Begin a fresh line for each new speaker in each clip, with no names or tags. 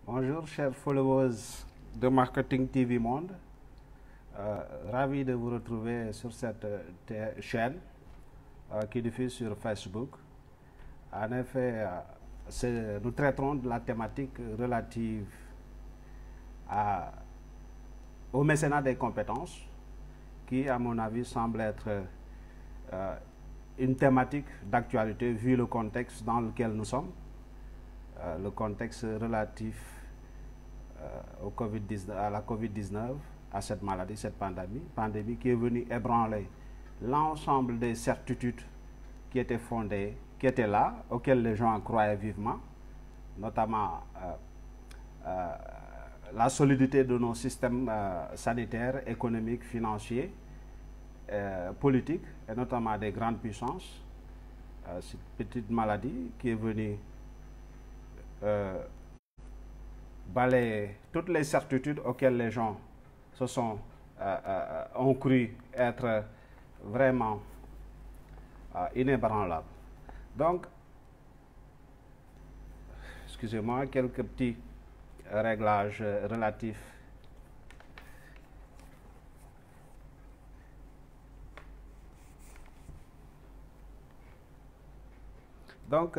Bonjour, chers followers de Marketing TV Monde. Ravi de vous retrouver sur cette chaîne qui diffuse sur Facebook. En effet, nous traiterons de la thématique relative au mécénat des compétences, qui, à mon avis, semble être une thématique d'actualité vu le contexte dans lequel nous sommes, le contexte relatif à la Covid-19, à cette maladie, cette pandémie qui est venue ébranler l'ensemble des certitudes qui étaient fondées, qui étaient là, auxquelles les gens croyaient vivement, notamment la solidité de nos systèmes sanitaires, économiques, financiers, politiques, et notamment des grandes puissances. Cette petite maladie qui est venue balayer toutes les certitudes auxquelles les gens ont cru être vraiment inébranlables. Donc, excusez-moi, quelques petits réglages relatifs. Donc,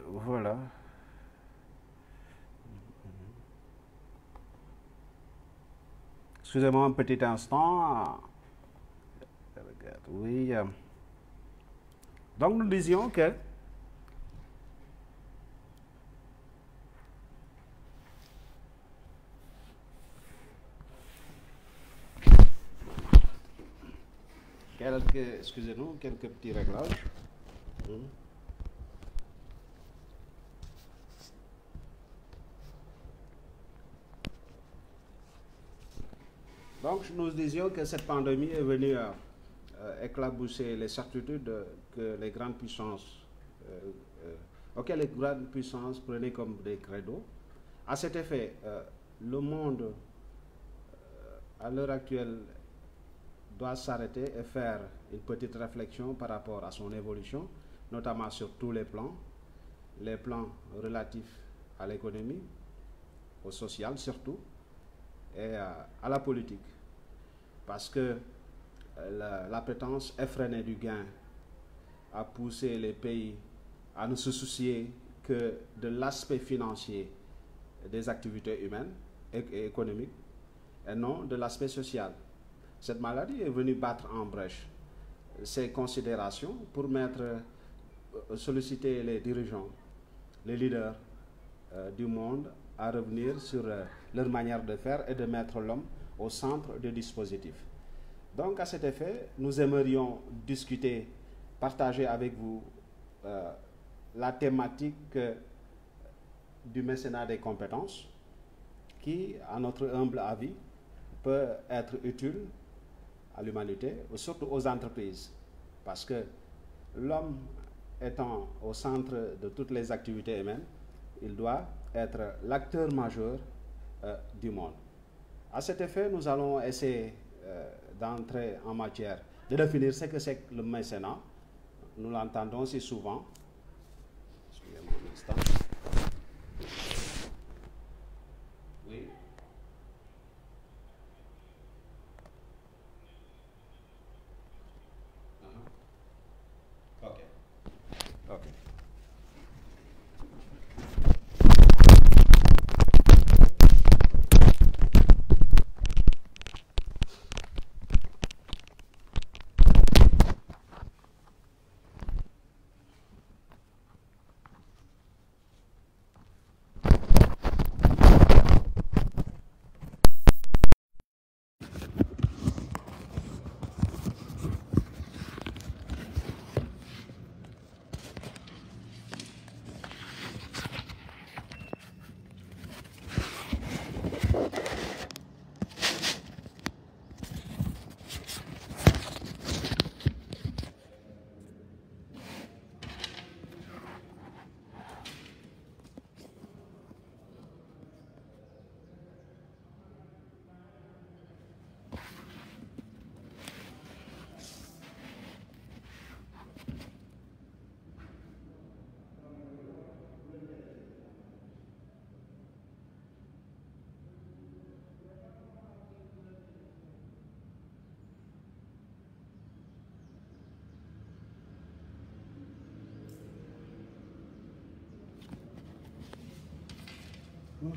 voilà. Excusez-moi un petit instant. Oui. Donc, nous disions que excusez-nous, quelques petits réglages. Donc, nous disions que cette pandémie est venue éclabousser les certitudes que les grandes puissances, auxquelles les grandes puissances prenaient comme des credos. À cet effet, le monde, à l'heure actuelle, doit s'arrêter et faire une petite réflexion par rapport à son évolution, notamment sur tous les plans relatifs à l'économie, au social surtout, et à la politique. Parce que l'appétence effrénée du gain a poussé les pays à ne se soucier que de l'aspect financier des activités humaines et économiques, et non de l'aspect social. Cette maladie est venue battre en brèche ces considérations pour solliciter les dirigeants, les leaders du monde à revenir sur leur manière de faire et de mettre l'homme au centre du dispositif. Donc, à cet effet, nous aimerions discuter, partager avec vous la thématique du mécénat des compétences qui, à notre humble avis, peut être utile à l'humanité, surtout aux entreprises, parce que l'homme étant au centre de toutes les activités humaines, il doit être l'acteur majeur du monde. À cet effet, nous allons essayer d'entrer en matière de définir ce que c'est que le mécénat. Nous l'entendons si souvent. Excusez-moi un instant. Oui. Ok. Ok. Alors,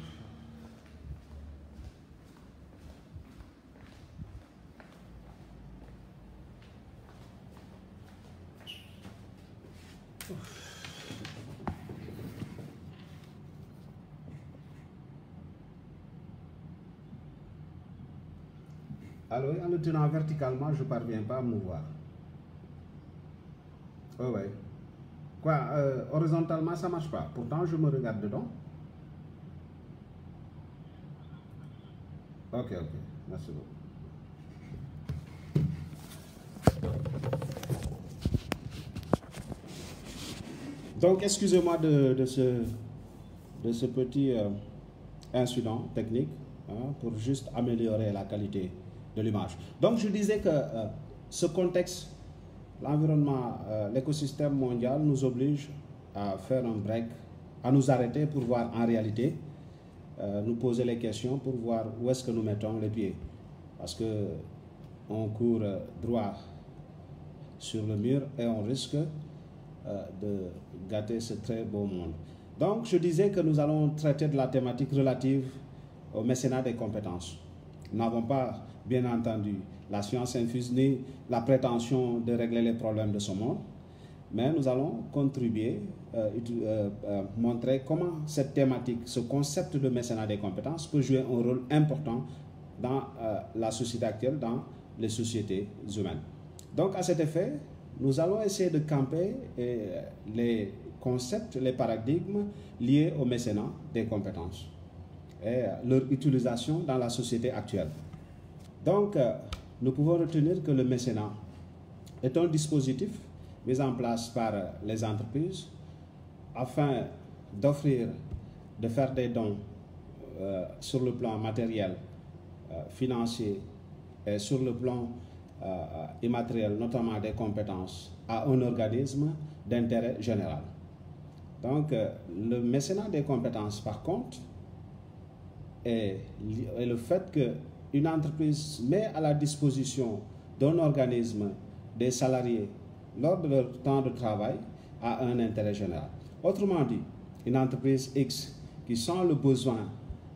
en le tenant verticalement, je ne parviens pas à me voir. Oh, ouais. Quoi, horizontalement, ça ne marche pas. Pourtant, je me regarde dedans. Ok, merci beaucoup. Donc, excusez-moi de ce petit incident technique, hein, pour juste améliorer la qualité de l'image. Donc, je disais que ce contexte, l'environnement, l'écosystème mondial nous oblige à faire un break, à nous arrêter pour voir en réalité, nous poser les questions pour voir où est-ce que nous mettons les pieds. Parce que on court droit sur le mur et on risque de gâter ce très beau monde. Donc, je disais que nous allons traiter de la thématique relative au mécénat des compétences. Nous n'avons pas, bien entendu, la science infuse ni la prétention de régler les problèmes de ce monde, mais nous allons contribuer, montrer comment cette thématique, ce concept de mécénat des compétences peut jouer un rôle important dans la société actuelle, dans les sociétés humaines. Donc, à cet effet, nous allons essayer de camper les concepts, les paradigmes liés au mécénat des compétences et leur utilisation dans la société actuelle. Donc, nous pouvons retenir que le mécénat est un dispositif mis en place par les entreprises afin d'offrir, de faire des dons sur le plan matériel, financier et sur le plan immatériel, notamment des compétences, à un organisme d'intérêt général. Donc, le mécénat des compétences, par contre, est le fait qu'une entreprise met à la disposition d'un organisme des salariés lors de leur temps de travail à un intérêt général. Autrement dit, une entreprise X qui sent le besoin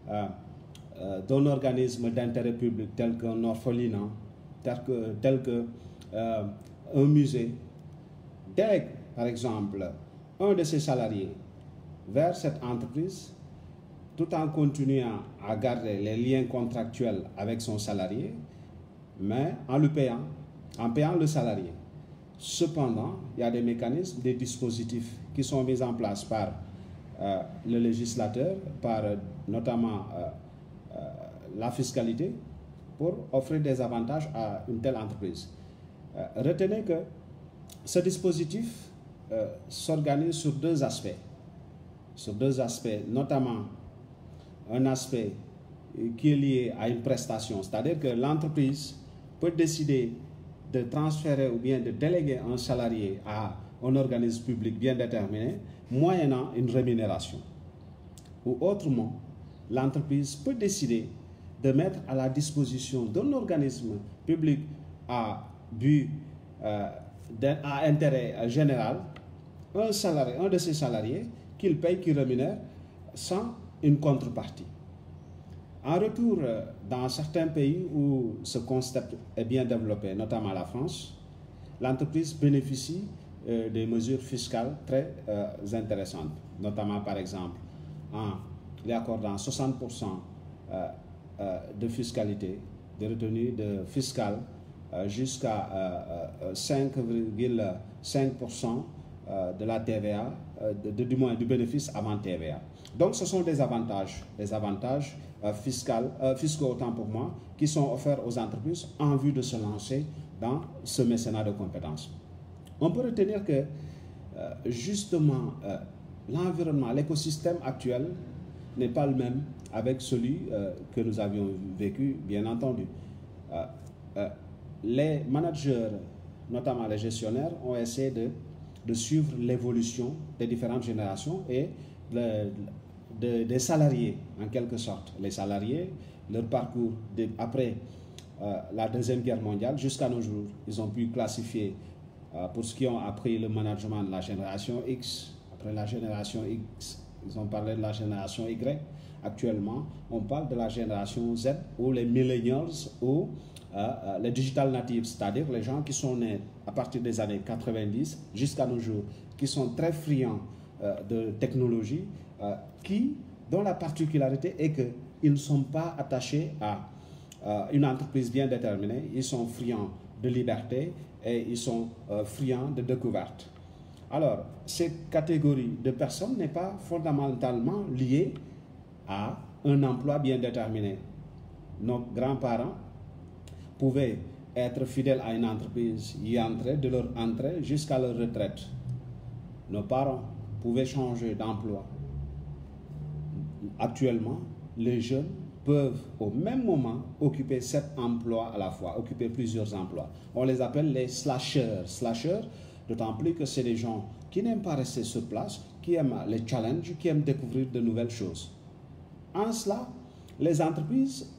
d'un organisme d'intérêt public tel qu'un orphelinat, tel que un musée, délègue par exemple un de ses salariés vers cette entreprise tout en continuant à garder les liens contractuels avec son salarié, mais en payant le salarié. Cependant, il y a des mécanismes, des dispositifs qui sont mis en place par le législateur, par notamment la fiscalité, pour offrir des avantages à une telle entreprise. Retenez que ce dispositif s'organise sur deux aspects. Notamment un aspect qui est lié à une prestation, c'est-à-dire que l'entreprise peut décider de transférer ou bien de déléguer un salarié à un organisme public bien déterminé, moyennant une rémunération. Ou autrement, l'entreprise peut décider de mettre à la disposition d'un organisme public à but, à intérêt général, un de ses salariés qu'il paye, qu'il rémunère, sans une contrepartie. En retour, dans certains pays où ce concept est bien développé, notamment la France, l'entreprise bénéficie des mesures fiscales très intéressantes, notamment par exemple en lui accordant 60% de fiscalité, de retenue fiscale, jusqu'à 5,5% de la TVA, du moins du bénéfice avant TVA. Donc ce sont des avantages fiscaux autant pour moi, qui sont offerts aux entreprises en vue de se lancer dans ce mécénat de compétences. On peut retenir que justement l'environnement, l'écosystème actuel n'est pas le même avec celui que nous avions vécu, bien entendu. Les managers, notamment les gestionnaires, ont essayé de suivre l'évolution des différentes générations et des salariés, en quelque sorte. Les salariés, leur parcours après la Deuxième Guerre mondiale jusqu'à nos jours, ils ont pu classifier pour ceux qui ont appris le management de la génération X. Après la génération X, ils ont parlé de la génération Y. Actuellement, on parle de la génération Z ou les millennials ou les digital natives, c'est-à-dire les gens qui sont nés à partir des années 90 jusqu'à nos jours, qui sont très friands de technologie, dont la particularité est qu'ils ne sont pas attachés à une entreprise bien déterminée, ils sont friands de liberté et ils sont friands de découverte. Alors, cette catégorie de personnes n'est pas fondamentalement liée à un emploi bien déterminé. Nos grands-parents pouvaient être fidèles à une entreprise, y entrer de leur entrée jusqu'à leur retraite. Nos parents pouvaient changer d'emploi. Actuellement, les jeunes peuvent au même moment occuper 7 emplois à la fois, occuper plusieurs emplois. On les appelle les slashers. Slashers, d'autant plus que c'est des gens qui n'aiment pas rester sur place, qui aiment les challenges, qui aiment découvrir de nouvelles choses. En cela, les entreprises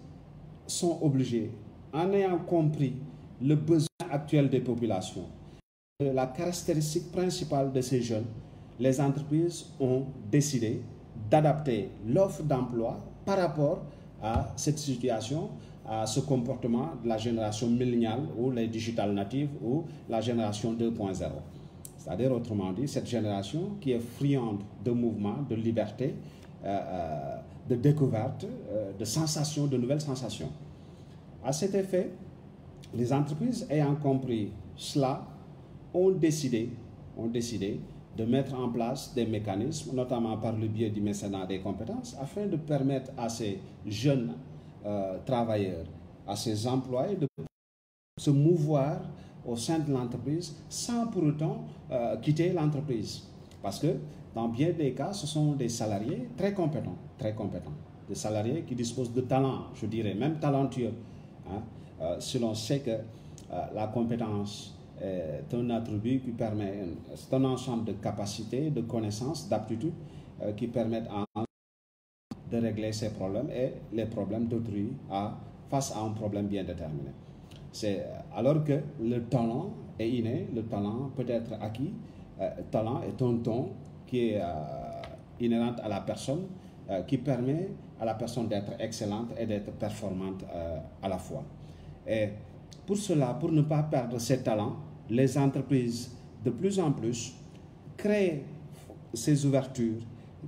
sont obligées, en ayant compris le besoin actuel des populations, la caractéristique principale de ces jeunes, les entreprises ont décidé d'adapter l'offre d'emploi par rapport à cette situation, à ce comportement de la génération milléniale ou les digital natives ou la génération 2.0. C'est-à-dire, autrement dit, cette génération qui est friande de mouvement, de liberté, de découverte, de sensations, de nouvelles sensations. À cet effet, les entreprises ayant compris cela ont décidé de mettre en place des mécanismes, notamment par le biais du mécénat des compétences, afin de permettre à ces jeunes travailleurs, à ces employés de se mouvoir au sein de l'entreprise sans pour autant quitter l'entreprise. Parce que dans bien des cas, ce sont des salariés très compétents, des salariés qui disposent de talent, je dirais même talentueux. Si l'on sait que la compétence est un attribut qui permet, c'est un ensemble de capacités, de connaissances, d'aptitudes qui permettent de régler ces problèmes et les problèmes d'autrui face à un problème bien déterminé. C'est alors que le talent est inné, le talent peut être acquis. Talent est un don qui est inhérent à la personne, qui permet à la personne d'être excellente et d'être performante à la fois. Et pour cela, pour ne pas perdre ces talents, les entreprises de plus en plus créent ces ouvertures,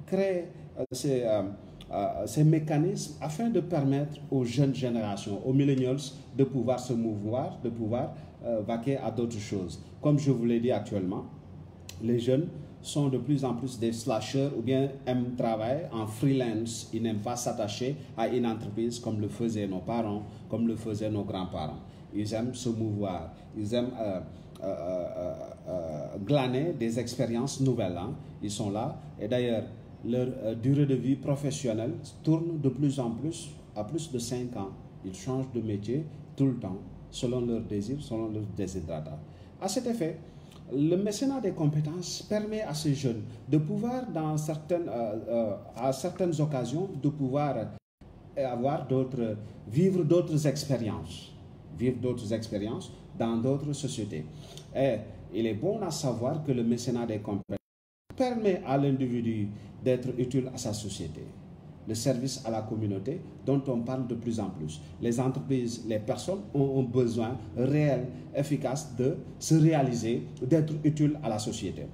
créent ces mécanismes afin de permettre aux jeunes générations, aux millennials, de pouvoir se mouvoir, de pouvoir vaquer à d'autres choses. Comme je vous l'ai dit actuellement, les jeunes sont de plus en plus des slashers ou bien aiment travailler en freelance. Ils n'aiment pas s'attacher à une entreprise comme le faisaient nos parents, comme le faisaient nos grands-parents. Ils aiment se mouvoir, ils aiment glaner des expériences nouvelles. Ils sont là et d'ailleurs, leur durée de vie professionnelle tourne de plus en plus à plus de 5 ans. Ils changent de métier tout le temps, selon leurs désirs, selon leurs desiderata. À cet effet, le mécénat des compétences permet à ces jeunes de pouvoir, à certaines occasions, de pouvoir vivre d'autres expériences dans d'autres sociétés. Et il est bon à savoir que le mécénat des compétences permet à l'individu d'être utile à sa société. Le service à la communauté dont on parle de plus en plus. Les entreprises, les personnes ont un besoin réel, efficace de se réaliser, d'être utile à la société.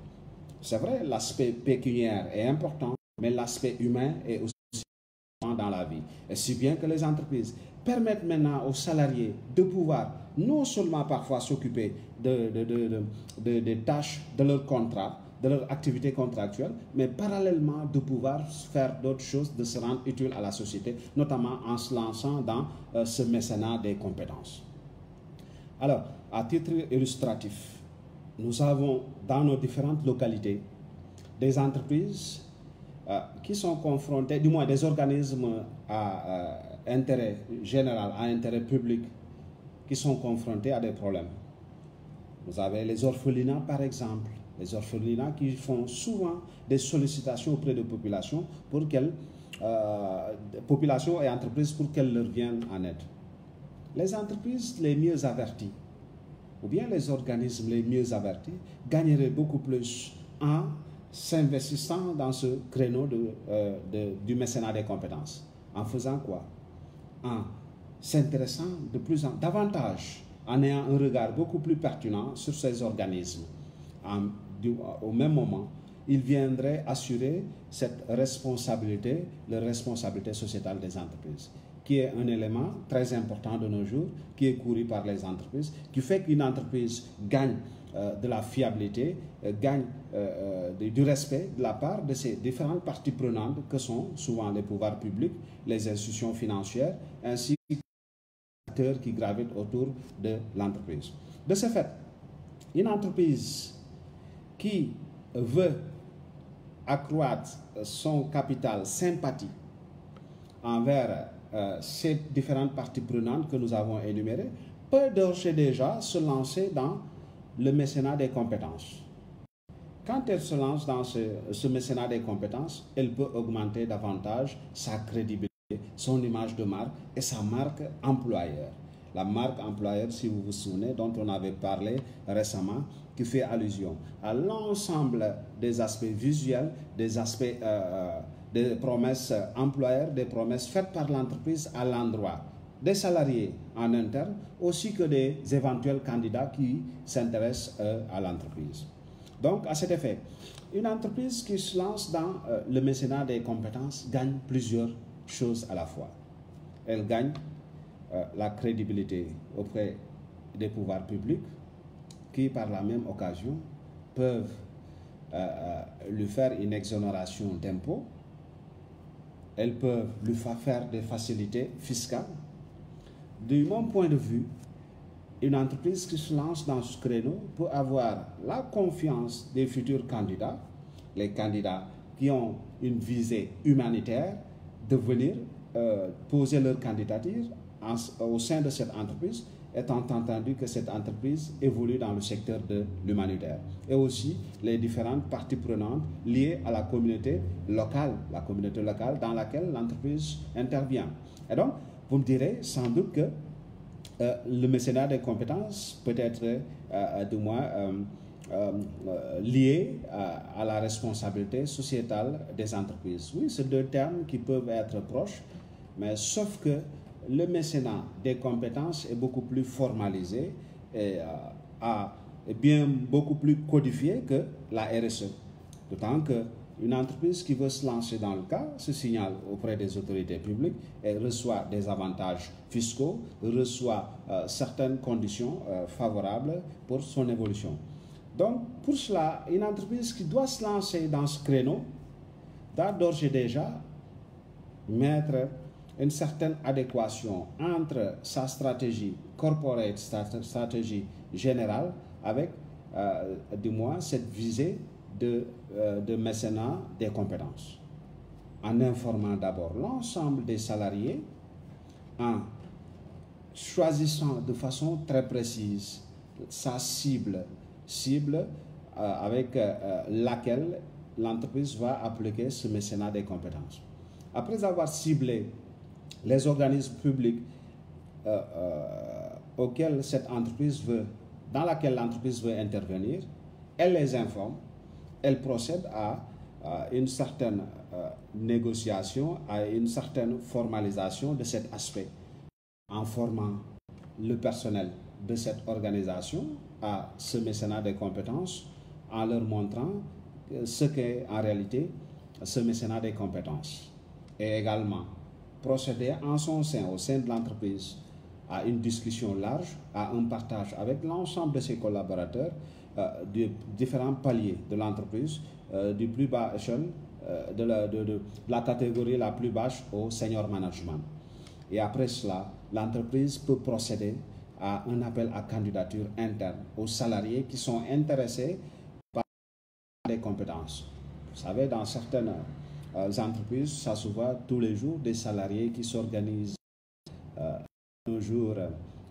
C'est vrai, l'aspect pécuniaire est important, mais l'aspect humain est aussi important dans la vie. Et si bien que les entreprises permettent maintenant aux salariés de pouvoir non seulement parfois s'occuper des tâches de leur contrat, de leur activité contractuelle, mais parallèlement de pouvoir faire d'autres choses, de se rendre utile à la société, notamment en se lançant dans ce mécénat des compétences. Alors, à titre illustratif, nous avons dans nos différentes localités des entreprises qui sont confrontées, du moins des organismes à intérêt général, à intérêt public, qui sont confrontés à des problèmes. Vous avez les orphelinats, par exemple. Les orphelinats qui font souvent des sollicitations auprès de populations pour qu'elles, populations et entreprises pour qu'elles leur viennent en aide. Les entreprises les mieux averties, ou bien les organismes les mieux avertis, gagneraient beaucoup plus en s'investissant dans ce créneau du mécénat des compétences. En faisant quoi? En s'intéressant davantage, en ayant un regard beaucoup plus pertinent sur ces organismes. Au même moment, il viendrait assurer cette responsabilité, la responsabilité sociétale des entreprises, qui est un élément très important de nos jours, qui est couru par les entreprises, qui fait qu'une entreprise gagne de la fiabilité, gagne du respect de la part de ces différentes parties prenantes que sont souvent les pouvoirs publics, les institutions financières, ainsi que les acteurs qui gravitent autour de l'entreprise. De ce fait, une entreprise qui veut accroître son capital sympathie envers ces différentes parties prenantes que nous avons énumérées, peut d'ores et déjà se lancer dans le mécénat des compétences. Quand elle se lance dans ce mécénat des compétences, elle peut augmenter davantage sa crédibilité, son image de marque et sa marque employeur. La marque employeur, si vous vous souvenez, dont on avait parlé récemment, qui fait allusion à l'ensemble des aspects visuels, des aspects des promesses employeurs, des promesses faites par l'entreprise à l'endroit des salariés en interne, aussi que des éventuels candidats qui s'intéressent à l'entreprise. Donc, à cet effet, une entreprise qui se lance dans le mécénat des compétences gagne plusieurs choses à la fois. Elle gagne la crédibilité auprès des pouvoirs publics qui, par la même occasion, peuvent lui faire une exonération d'impôts. Elles peuvent lui faire des facilités fiscales. De mon point de vue, une entreprise qui se lance dans ce créneau peut avoir la confiance des futurs candidats, les candidats qui ont une visée humanitaire, de venir poser leur candidature au sein de cette entreprise, étant entendu que cette entreprise évolue dans le secteur de l'humanitaire. Et aussi les différentes parties prenantes liées à la communauté locale dans laquelle l'entreprise intervient. Et donc, vous me direz sans doute que le mécénat des compétences peut être du moins lié à la responsabilité sociétale des entreprises. Oui, c'est deux termes qui peuvent être proches, mais sauf que le mécénat des compétences est beaucoup plus formalisé et bien beaucoup plus codifié que la RSE. D'autant qu'une entreprise qui veut se lancer dans le cas se signale auprès des autorités publiques et reçoit des avantages fiscaux, reçoit certaines conditions favorables pour son évolution. Donc, pour cela, une entreprise qui doit se lancer dans ce créneau doit d'ores et déjà mettre une certaine adéquation entre sa stratégie corporate, stratégie générale, avec du moins cette visée de mécénat des compétences. En informant d'abord l'ensemble des salariés, en choisissant de façon très précise sa cible avec laquelle l'entreprise va appliquer ce mécénat des compétences. Après avoir ciblé les organismes publics dans laquelle l'entreprise veut intervenir, elle les informe, elle procède à une certaine négociation, à une certaine formalisation de cet aspect, en formant le personnel de cette organisation à ce mécénat des compétences, en leur montrant ce qu'est en réalité ce mécénat des compétences. Et également procéder en son sein, au sein de l'entreprise, à une discussion large, à un partage avec l'ensemble de ses collaborateurs, de différents paliers de l'entreprise, du plus bas échelon, de la catégorie la plus basse au senior management. Et après cela, l'entreprise peut procéder à un appel à candidature interne aux salariés qui sont intéressés par les compétences. Vous savez, dans certaines entreprises, ça se voit tous les jours, des salariés qui s'organisent un jour,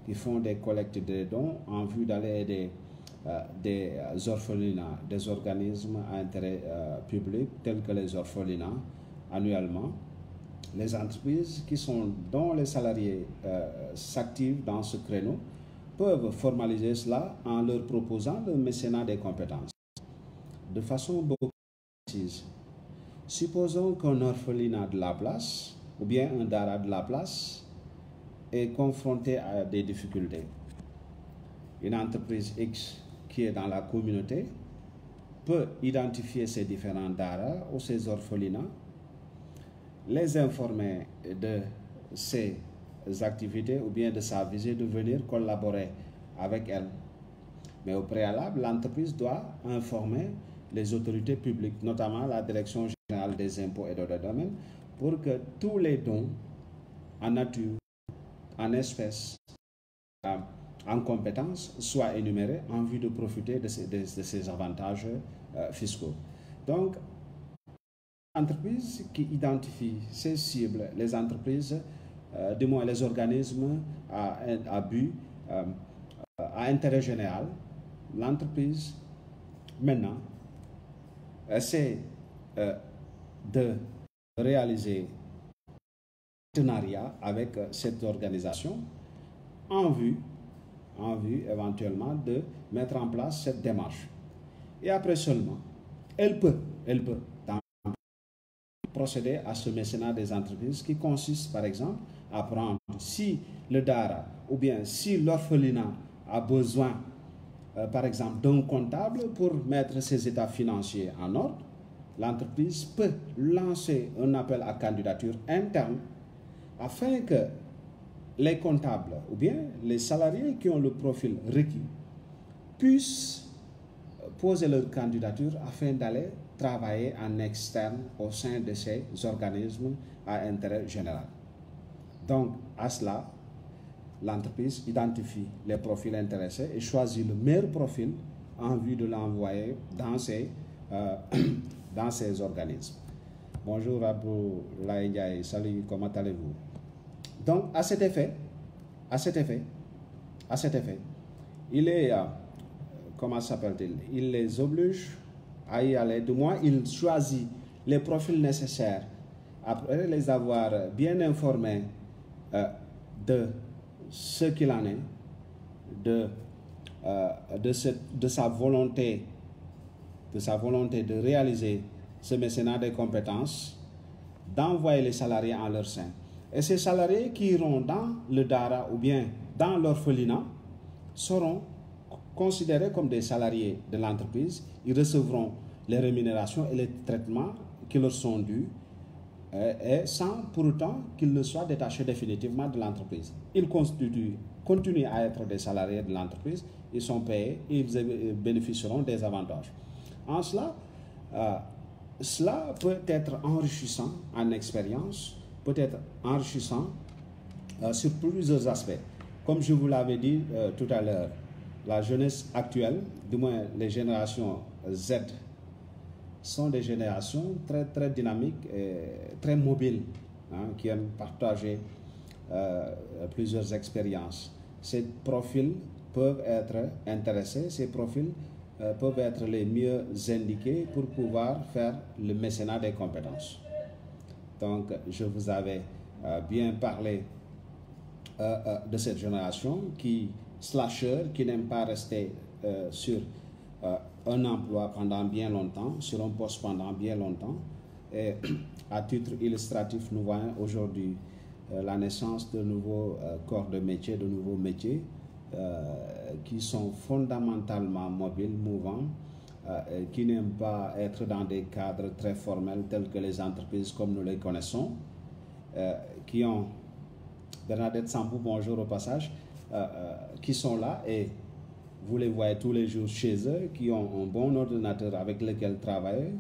qui font des collectes de dons en vue d'aller aider des orphelinats, des organismes à intérêt public tels que les orphelinats annuellement. Les entreprises dont les salariés s'activent dans ce créneau peuvent formaliser cela en leur proposant le mécénat des compétences de façon beaucoup Supposons qu'un orphelinat de la place, ou bien un dara de la place, est confronté à des difficultés. Une entreprise X qui est dans la communauté peut identifier ces différents daras ou ces orphelinats, les informer de ces activités ou bien de sa visée de venir collaborer avec elle. Mais au préalable, l'entreprise doit informer les autorités publiques, notamment la Direction générale des impôts et d'autres domaines, pour que tous les dons en nature, en espèces, en compétences soient énumérés en vue de profiter de ces avantages fiscaux. Donc, entreprises qui identifient ces cibles, les entreprises, du moins les organismes à but, à intérêt général, l'entreprise maintenant essaie de réaliser un partenariat avec cette organisation en vue éventuellement de mettre en place cette démarche. Et après seulement, elle peut procéder à ce mécénat des entreprises qui consiste par exemple à prendre, si le dara ou bien si l'orphelinat a besoin par exemple d'un comptable pour mettre ses états financiers en ordre, l'entreprise peut lancer un appel à candidature interne afin que les comptables ou bien les salariés qui ont le profil requis puissent poser leur candidature afin d'aller travailler en externe au sein de ces organismes à intérêt général. Donc, à cela, l'entreprise identifie les profils intéressés et choisit le meilleur profil en vue de l'envoyer dans ces organismes. Bonjour Abou Laïndiaï, salut, comment allez-vous? Donc, à cet effet, il est, comment s'appelle-t-il? Il les oblige à y aller, du moins il choisit les profils nécessaires après les avoir bien informés de ce qu'il en est, de sa volonté de réaliser ce mécénat des compétences, d'envoyer les salariés en leur sein. Et ces salariés qui iront dans le dara ou bien dans l'orphelinat seront considérés comme des salariés de l'entreprise. Ils recevront les rémunérations et les traitements qui leur sont dus et sans pour autant qu'ils ne soient détachés définitivement de l'entreprise. Ils continuent à être des salariés de l'entreprise, ils sont payés et ils bénéficieront des avantages. En cela, cela peut être enrichissant en expérience, peut être enrichissant sur plusieurs aspects. Comme je vous l'avais dit tout à l'heure, la jeunesse actuelle, du moins les générations Z, sont des générations très, très dynamiques et très mobiles, qui aiment partager plusieurs expériences. Ces profils peuvent être intéressés, ces profils peuvent être les mieux indiqués pour pouvoir faire le mécénat des compétences. Donc, je vous avais bien parlé de cette génération slasher, qui n'aime pas rester sur un emploi pendant bien longtemps, sur un poste pendant bien longtemps. Et à titre illustratif, nous voyons aujourd'hui la naissance de nouveaux corps de métier, de nouveaux métiers qui sont fondamentalement mobiles, mouvants, qui n'aiment pas être dans des cadres très formels tels que les entreprises comme nous les connaissons, qui ont, Bernadette Sambou, bonjour au passage, qui sont là et vous les voyez tous les jours chez eux, qui ont un bon ordinateur avec lequel travailler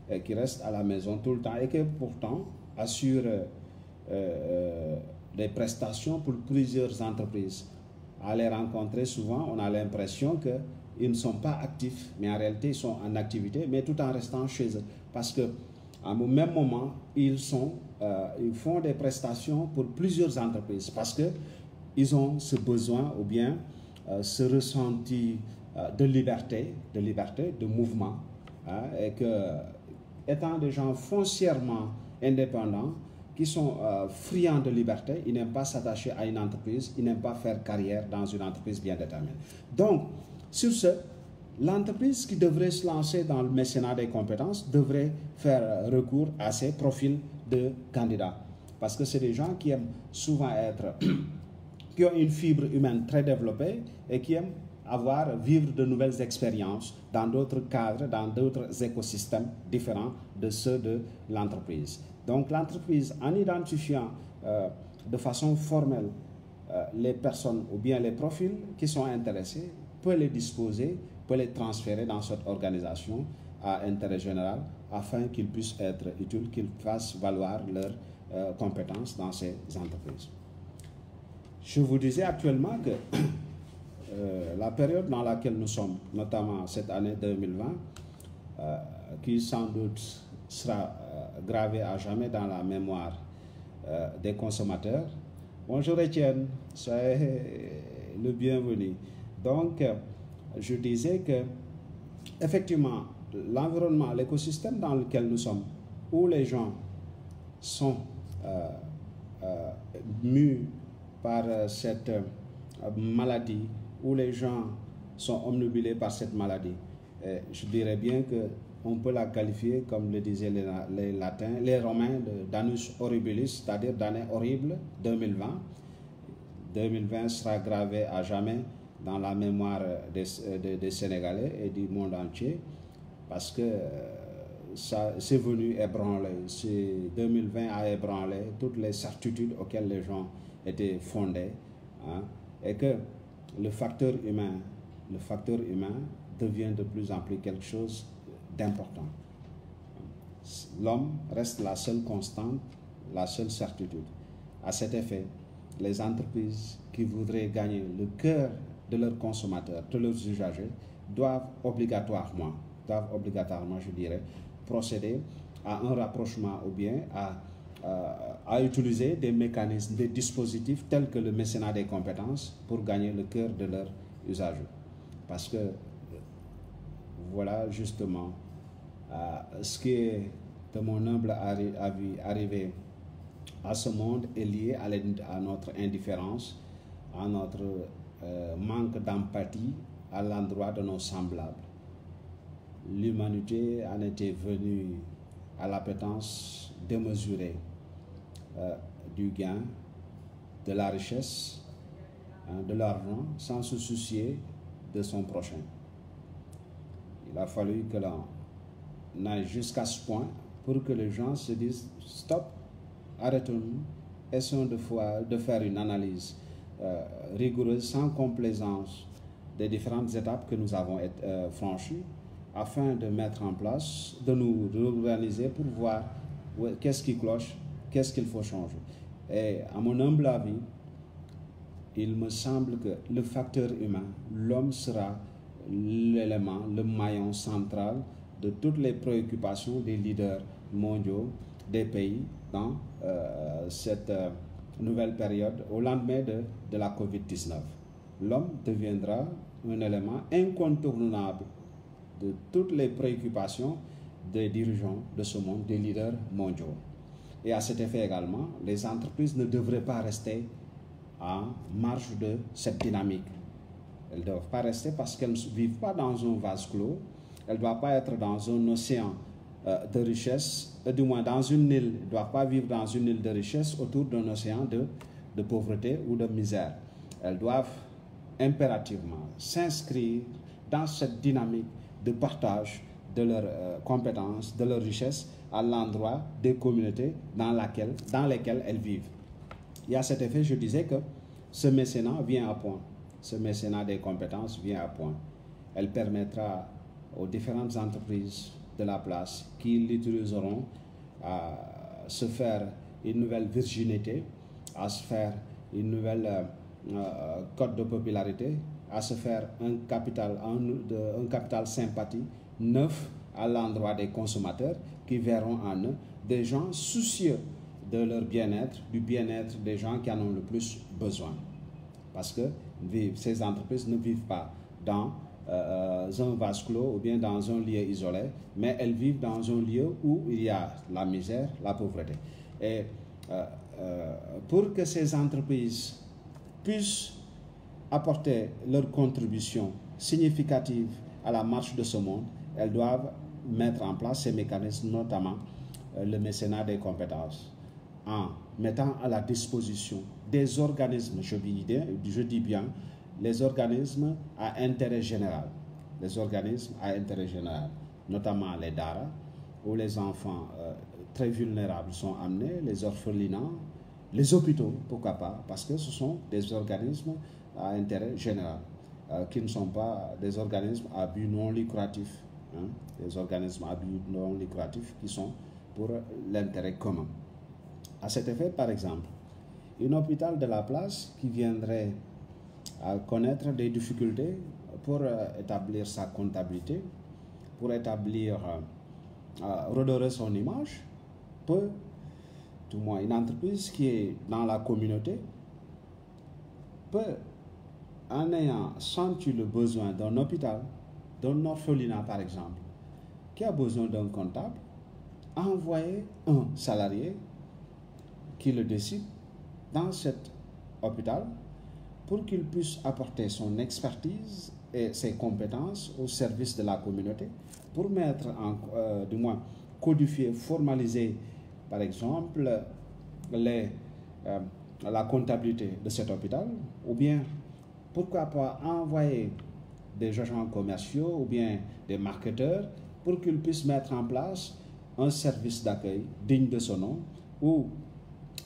et qui restent à la maison tout le temps et qui pourtant assurent des prestations pour plusieurs entreprises. À les rencontrer souvent, on a l'impression qu'ils ne sont pas actifs, mais en réalité ils sont en activité, mais tout en restant chez eux. Parce qu'à un même moment, ils font des prestations pour plusieurs entreprises parce qu'ils ont ce besoin ou bien ce ressenti de liberté, de mouvement, et que, étant des gens foncièrement indépendants, qui sont friands de liberté, ils n'aiment pas s'attacher à une entreprise, ils n'aiment pas faire carrière dans une entreprise bien déterminée. Donc, sur ce, l'entreprise qui devrait se lancer dans le mécénat des compétences devrait faire recours à ces profils de candidats. Parce que c'est des gens qui aiment souvent qui ont une fibre humaine très développée et qui aiment vivre de nouvelles expériences dans d'autres cadres, dans d'autres écosystèmes différents de ceux de l'entreprise. Donc l'entreprise, en identifiant de façon formelle les personnes ou bien les profils qui sont intéressés, peut les disposer, peut les transférer dans cette organisation à intérêt général afin qu'ils puissent être utiles, qu'ils fassent valoir leurs compétences dans ces entreprises. Je vous disais actuellement que la période dans laquelle nous sommes, notamment cette année 2020, qui sans doute sera gravée à jamais dans la mémoire des consommateurs. Bonjour Étienne, soyez le bienvenu. Donc, je disais que, effectivement, l'environnement, l'écosystème dans lequel nous sommes, où les gens sont mus par cette maladie, où les gens sont omnubilés par cette maladie, je dirais bien qu'on peut la qualifier, comme le disaient les latins, les romains, d'annus horribilis, c'est-à-dire d'année horrible 2020. 2020 sera gravé à jamais dans la mémoire des Sénégalais et du monde entier, parce que ça c'est venu ébranler, 2020 a ébranlé toutes les certitudes auxquelles les gens étaient fondés, hein, et que le facteur humain devient de plus en plus quelque chose d'important. L'homme reste la seule constante, la seule certitude. À cet effet, les entreprises qui voudraient gagner le cœur de leurs consommateurs, de leurs usagers, doivent obligatoirement, je dirais, procéder à un rapprochement ou bien à utiliser des mécanismes, des dispositifs tels que le mécénat des compétences pour gagner le cœur de leurs usagers. Parce que voilà justement ce qui est, de mon humble avis, arrivé à ce monde est lié à notre indifférence, à notre manque d'empathie à l'endroit de nos semblables. L'humanité en était venue à l'appétence démesurée du gain, de la richesse, de l'argent, sans se soucier de son prochain. Il a fallu que l'on aille jusqu'à ce point pour que les gens se disent stop, arrêtons-nous, essayons de faire une analyse rigoureuse, sans complaisance, des différentes étapes que nous avons franchies, afin de mettre en place, de nous réorganiser pour voir qu'est-ce qui cloche, qu'est-ce qu'il faut changer. Et à mon humble avis, il me semble que le facteur humain, l'homme sera l'élément, le maillon central de toutes les préoccupations des leaders mondiaux, des pays dans cette nouvelle période, au lendemain de la COVID-19. L'homme deviendra un élément incontournable de toutes les préoccupations des dirigeants de ce monde, des leaders mondiaux. Et à cet effet également, les entreprises ne devraient pas rester en marge de cette dynamique. Elles ne doivent pas rester parce qu'elles ne vivent pas dans un vase clos, elles ne doivent pas être dans un océan de richesse, du moins dans une île, elles ne doivent pas vivre dans une île de richesse autour d'un océan de pauvreté ou de misère. Elles doivent impérativement s'inscrire dans cette dynamique de partage de leurs compétences, de leurs richesses à l'endroit des communautés dans lesquelles elles vivent. Et à cet effet, je disais que ce mécénat vient à point. Ce mécénat des compétences vient à point. Elle permettra aux différentes entreprises de la place qui l'utiliseront à se faire une nouvelle virginité, à se faire une nouvelle cote de popularité, à se faire un capital sympathie neuf à l'endroit des consommateurs qui verront en eux des gens soucieux de leur bien-être, du bien-être des gens qui en ont le plus besoin. Parce que ces entreprises ne vivent pas dans un vase clos ou bien dans un lieu isolé, mais elles vivent dans un lieu où il y a la misère, la pauvreté. Et pour que ces entreprises puissent apporter leur contribution significative à la marche de ce monde, elles doivent mettre en place ces mécanismes, notamment le mécénat des compétences, en mettant à la disposition des organismes, je dis bien, les organismes à intérêt général, notamment les daara, où les enfants très vulnérables sont amenés, les orphelinats, les hôpitaux, pourquoi pas, parce que ce sont des organismes à intérêt général, qui ne sont pas des organismes à but non lucratif, des organismes à but non lucratif qui sont pour l'intérêt commun. À cet effet, par exemple, un hôpital de la place qui viendrait à connaître des difficultés pour établir sa comptabilité, pour redorer son image, peut, tout moins une entreprise qui est dans la communauté, peut, en ayant senti le besoin d'un hôpital, d'un orphelinat par exemple, qui a besoin d'un comptable, envoyer un salarié qui le décide dans cet hôpital pour qu'il puisse apporter son expertise et ses compétences au service de la communauté, pour mettre du moins codifier, formaliser par exemple la comptabilité de cet hôpital, ou bien pourquoi pas envoyer des agents commerciaux ou bien des marketeurs pour qu'ils puissent mettre en place un service d'accueil digne de ce nom, où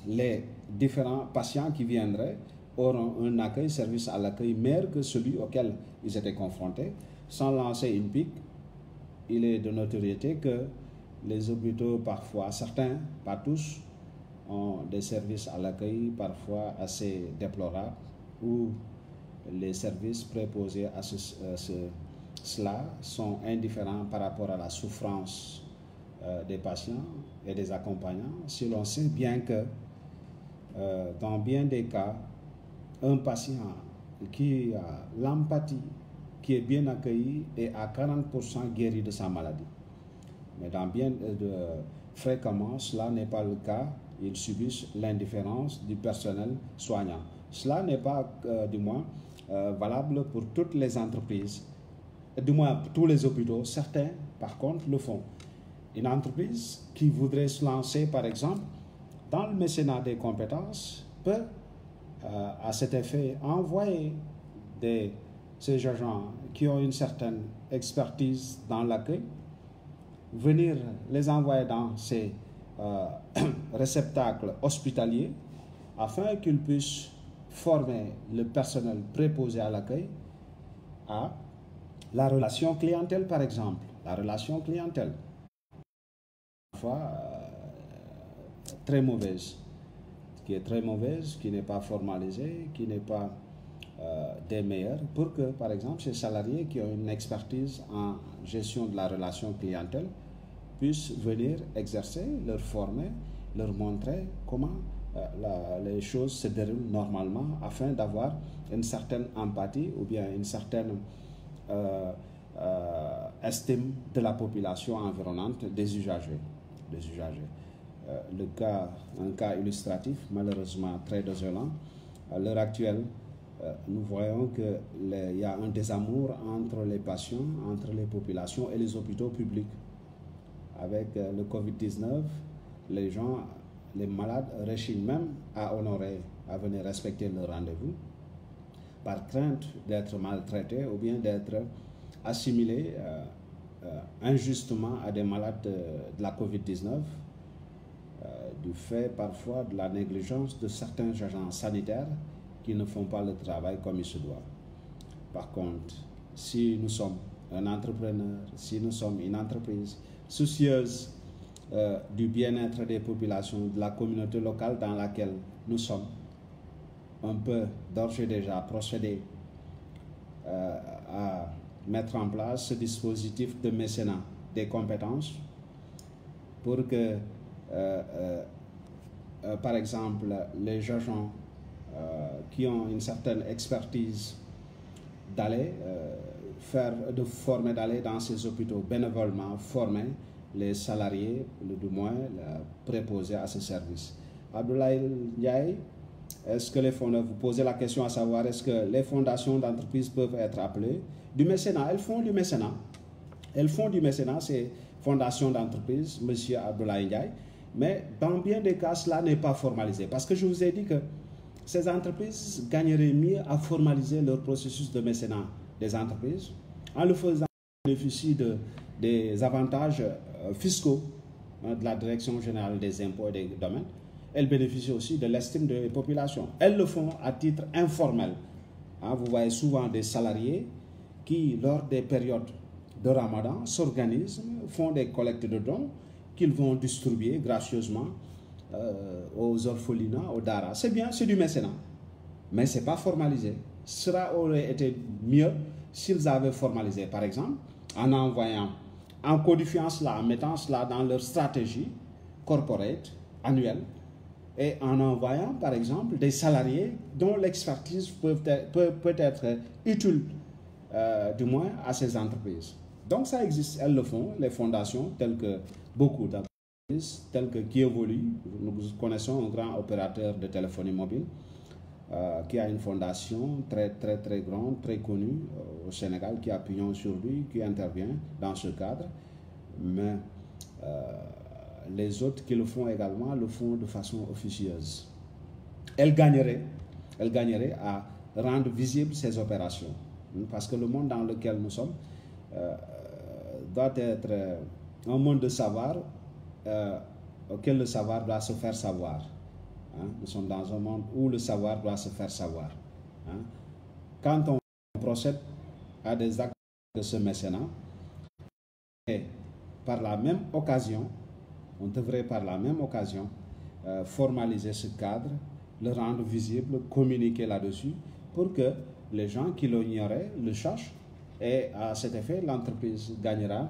les différents patients qui viendraient auront un accueil, service à l'accueil meilleur que celui auquel ils étaient confrontés. Sans lancer une pique, il est de notoriété que les hôpitaux, parfois, certains, pas tous, ont des services à l'accueil parfois assez déplorables, où les services préposés à cela sont indifférents par rapport à la souffrance des patients et des accompagnants, si l'on sait bien que dans bien des cas, un patient qui a l'empathie, qui est bien accueilli, est à 40% guéri de sa maladie. Mais dans bien fréquemment, cela n'est pas le cas. Ils subissent l'indifférence du personnel soignant. Cela n'est pas, du moins, valable pour toutes les entreprises, du moins pour tous les hôpitaux. Certains, par contre, le font. Une entreprise qui voudrait se lancer, par exemple, dans le mécénat des compétences peut, à cet effet, envoyer ces agents qui ont une certaine expertise dans l'accueil, venir les envoyer dans ces réceptacles hospitaliers afin qu'ils puissent former le personnel préposé à l'accueil à la relation clientèle, par exemple. La relation clientèle, parfois très mauvaise, qui n'est pas formalisée, qui n'est pas des meilleurs, pour que, par exemple, ces salariés qui ont une expertise en gestion de la relation clientèle puissent venir exercer, leur former, leur montrer comment les choses se déroulent normalement, afin d'avoir une certaine empathie ou bien une certaine estime de la population environnante, des usagers. Un cas illustratif, malheureusement très désolant. À l'heure actuelle, nous voyons qu'il y a un désamour entre les patients, entre les populations et les hôpitaux publics. Avec le Covid-19, les malades rechignent même à venir respecter le rendez-vous, par crainte d'être maltraités ou bien d'être assimilés injustement à des malades de la Covid-19, du fait parfois de la négligence de certains agents sanitaires qui ne font pas le travail comme il se doit. Par contre, si nous sommes un entrepreneur, si nous sommes une entreprise soucieuse du bien-être des populations, de la communauté locale dans laquelle nous sommes, on peut d'ores et déjà procéder à mettre en place ce dispositif de mécénat des compétences pour que, par exemple, les agents qui ont une certaine expertise d'aller d'aller dans ces hôpitaux bénévolement, former les salariés, du moins préposés à ce service. Abdoulaye Ndiaye, est-ce que vous posez la question à savoir, est-ce que les fondations d'entreprises peuvent être appelées du mécénat? Elles font du mécénat. Elles font du mécénat, ces fondations d'entreprises, M. Abdoulaye Ndiaye. Mais dans bien des cas, cela n'est pas formalisé. Parce que je vous ai dit que ces entreprises gagneraient mieux à formaliser leur processus de mécénat des entreprises en le faisant bénéficier des avantages fiscaux de la Direction générale des impôts et des domaines. Elles bénéficient aussi de l'estime des populations. Elles le font à titre informel. Vous voyez souvent des salariés qui, lors des périodes de Ramadan, s'organisent, font des collectes de dons qu'ils vont distribuer gracieusement aux orphelinats, aux daras. C'est bien, c'est du mécénat, mais ce n'est pas formalisé. Cela aurait été mieux s'ils avaient formalisé, par exemple, en envoyant, en codifiant cela, en mettant cela dans leur stratégie corporate annuelle et en envoyant, par exemple, des salariés dont l'expertise peut être utile, du moins, à ces entreprises. Donc ça existe, elles le font, les fondations, telles que beaucoup d'entreprises, telles que qui évoluent. Nous connaissons un grand opérateur de téléphonie mobile qui a une fondation très grande, très connue au Sénégal, qui a pignon sur lui, qui intervient dans ce cadre. Mais les autres qui le font également le font de façon officieuse. Elles gagneraient à rendre visibles ces opérations. Parce que le monde dans lequel nous sommes doit être un monde de savoir auquel le savoir doit se faire savoir. Nous sommes dans un monde où le savoir doit se faire savoir. Quand on procède à des actes de ce mécénat, et par la même occasion, on devrait par la même occasion formaliser ce cadre, le rendre visible, communiquer là-dessus, pour que les gens qui l'ignoraient le sachent. Et à cet effet, l'entreprise gagnera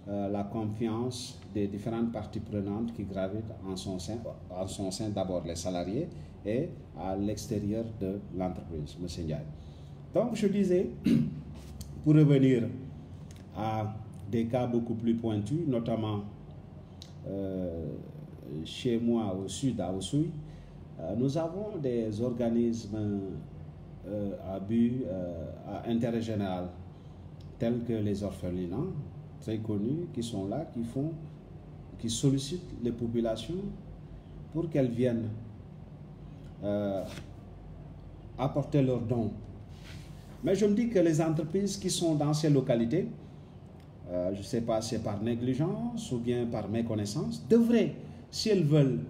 la confiance des différentes parties prenantes qui gravitent en son sein, d'abord les salariés et à l'extérieur de l'entreprise, M. Ndiaye. Donc je disais, pour revenir à des cas beaucoup plus pointus, notamment chez moi au sud, à Oussouye, nous avons des organismes à but à intérêt général, tels que les orphelinats, très connus, qui sont là, qui sollicitent les populations pour qu'elles viennent apporter leurs dons. Mais je me dis que les entreprises qui sont dans ces localités, je ne sais pas si c'est par négligence ou bien par méconnaissance, devraient, si elles veulent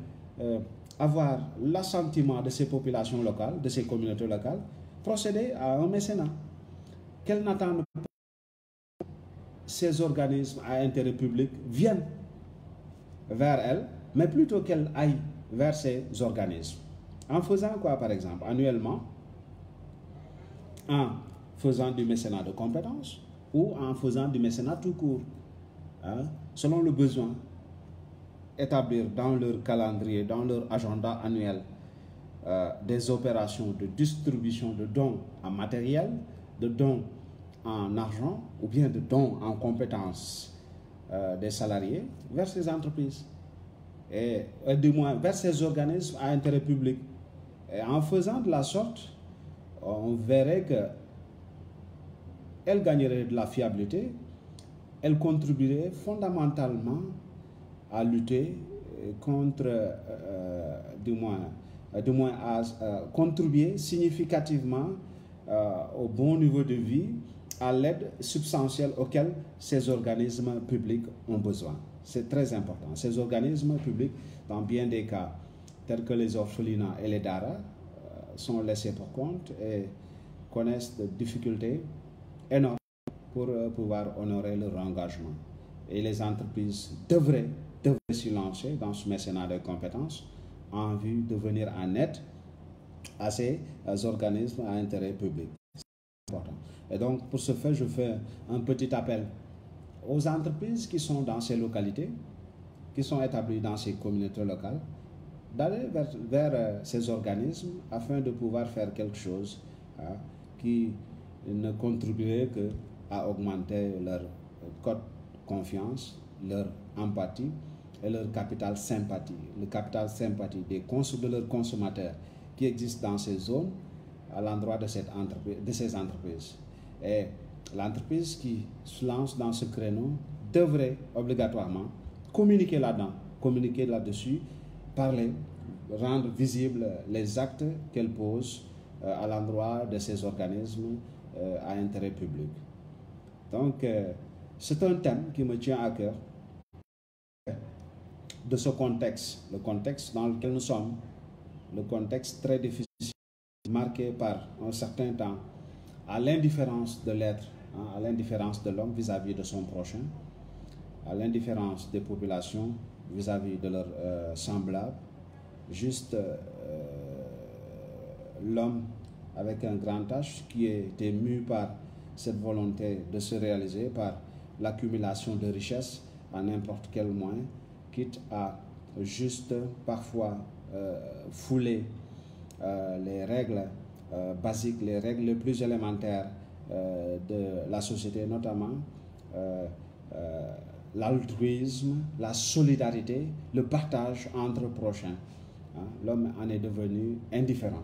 avoir l'assentiment de ces populations locales, de ces communautés locales, procéder à un mécénat. Qu'elles n'attendent pas ces organismes à intérêt public viennent vers elles, mais plutôt qu'elles aillent vers ces organismes. En faisant quoi, par exemple? Annuellement, en faisant du mécénat de compétences ou en faisant du mécénat tout court, selon le besoin, établir dans leur calendrier, dans leur agenda annuel, des opérations de distribution de dons en matériel, de dons en argent ou bien de dons en compétences des salariés vers ces entreprises et du moins vers ces organismes à intérêt public. Et en faisant de la sorte, on verrait qu'elles gagneraient de la fiabilité, elles contribueraient fondamentalement à lutter contre, du moins à contribuer significativement au bon niveau de vie, à l'aide substantielle auquel ces organismes publics ont besoin. C'est très important. Ces organismes publics, dans bien des cas, tels que les orphelinats et les daras, sont laissés pour compte et connaissent des difficultés énormes pour pouvoir honorer leur engagement. Et les entreprises devraient s'y lancer dans ce mécénat de compétences en vue de venir en aide à ces organismes à intérêt public. C'est important. Et donc, pour ce faire, je fais un petit appel aux entreprises qui sont dans ces localités, qui sont établies dans ces communautés locales, d'aller vers ces organismes afin de pouvoir faire quelque chose qui ne contribuerait qu'à augmenter leur code confiance, leur empathie et leur capital sympathie. Le capital sympathie de leurs consommateurs qui existent dans ces zones à l'endroit de ces entreprises. Et l'entreprise qui se lance dans ce créneau devrait obligatoirement communiquer là-dessus, parler, rendre visibles les actes qu'elle pose à l'endroit de ces organismes à intérêt public. Donc, c'est un thème qui me tient à cœur, de ce contexte, le contexte dans lequel nous sommes, le contexte très difficile, marqué par un certain temps, à l'indifférence de l'être, à l'indifférence de l'homme vis-à-vis de son prochain, à l'indifférence des populations vis-à-vis de leurs semblables, juste l'homme avec un grand H qui était mu par cette volonté de se réaliser par l'accumulation de richesses à n'importe quel moyen, quitte à juste parfois fouler les règles basiques, les règles les plus élémentaires de la société, notamment l'altruisme, la solidarité, le partage entre prochains. L'homme en est devenu indifférent.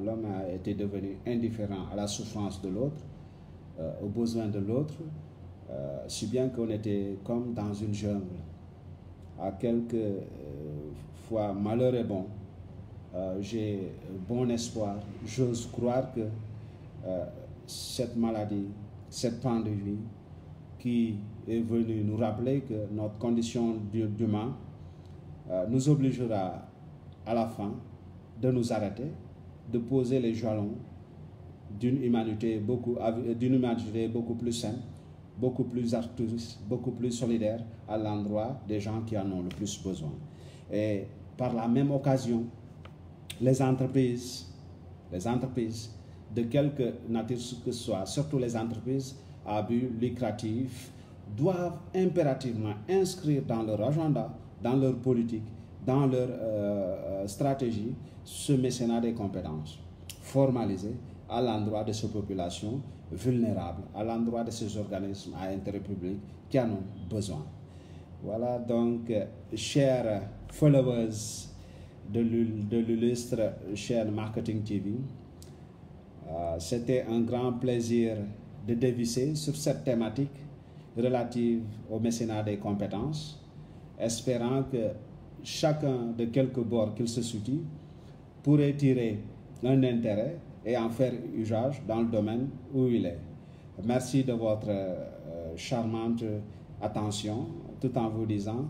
L'homme a été devenu indifférent à la souffrance de l'autre, aux besoins de l'autre, si bien qu'on était comme dans une jungle. À quelques fois, malheur est bon. J'ai bon espoir. J'ose croire que cette maladie, cette pandémie qui est venue nous rappeler que notre condition d'humain nous obligera à la fin de nous arrêter, de poser les jalons d'une humanité beaucoup plus saine, beaucoup plus altruiste, beaucoup plus solidaire à l'endroit des gens qui en ont le plus besoin. Et par la même occasion, les entreprises de quelque nature que ce soit, surtout les entreprises à but lucratif, doivent impérativement inscrire dans leur agenda, dans leur politique, dans leur stratégie, ce mécénat des compétences, formalisé à l'endroit de ces populations vulnérables, à l'endroit de ces organismes à intérêt public qui en ont besoin. Voilà donc, chers followers de l'illustre chaîne Marketing TV, c'était un grand plaisir de dévisser sur cette thématique relative au mécénat des compétences, espérant que chacun de quelque bord qu'il se situe pourrait tirer un intérêt et en faire usage dans le domaine où il est. Merci de votre charmante attention, tout en vous disant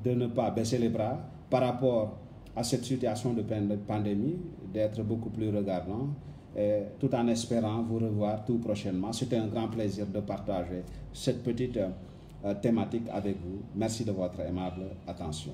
de ne pas baisser les bras par rapport à cette situation de pandémie, d'être beaucoup plus regardant, et tout en espérant vous revoir tout prochainement. C'était un grand plaisir de partager cette petite thématique avec vous. Merci de votre aimable attention.